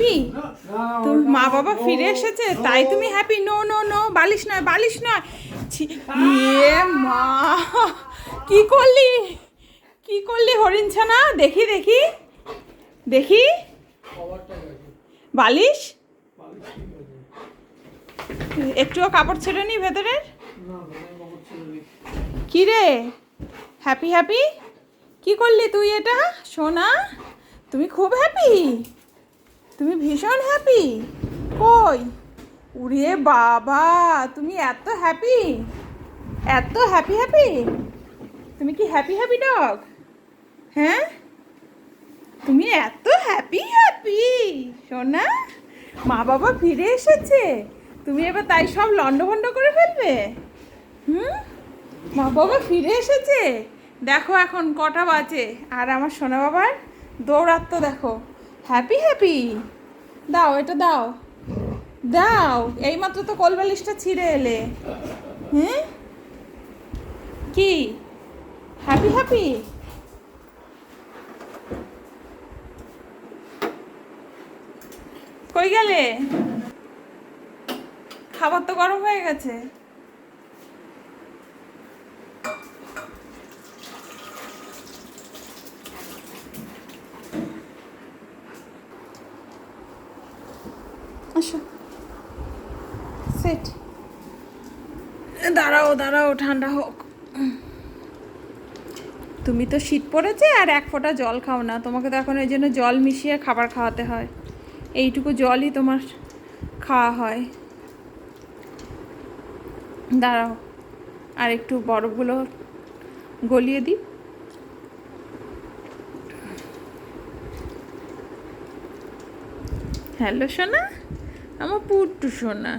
Happy? তোর মা বাবা ফিরে এসেছে তাই তুমি হ্যাপি? নো নো নো, বালিশ নয়, বালিশ নয়। ইয়ে মা, কি করলি, কি করলি হরিণ ছানা? দেখি দেখি দেখি, বালিশ একটুও কাপড় ছেড়েনি ভেতরের? কি রে, হ্যাপি হ্যাপি? কি করলি তুই এটা সোনা? তুমি খুব হ্যাপি, তুমি ভীষণ হ্যাপি। কই, উরে বাবা, তুমি এত হ্যাপি, এত হ্যাপি হ্যাপি? তুমি কি হ্যাপি হ্যাপি ডগ? হ্যাঁ, তুমি এত হ্যাপি হ্যাপি সোনা? মা বাবা ফিরে এসেছে, তুমি এবার তাই সব লন্ডভন্ড করে ফেলবে? হুম, মা বাবা ফিরে এসেছে, দেখো এখন কটা বাজে, আর আমার সোনা বাবার দৌড়াত্ম দেখো। Happy happy? দাও এটা দাও, দাও, এইমাত্র তো কোলবালিশটা ছিঁড়ে এলে। হুম, কি হ্যাপি হ্যাপি? কই গেলে? খাবার তো গরম হয়ে গেছে। আসো, সেট, দাঁড়াও দাঁড়াও, ঠান্ডা হোক। তুমি তো শীত পড়েছে আর এক ফোঁটা জল খাও না, তোমাকে তো এখন এই জন্য জল মিশিয়ে খাবার খাওয়াতে হয়, এইটুকু জলই তোমার খাওয়া হয়। দাঁড়াও, আর একটু বরফগুলো গলিয়ে দিই। হ্যালো সোনা, আমার পুট্টু সোনা।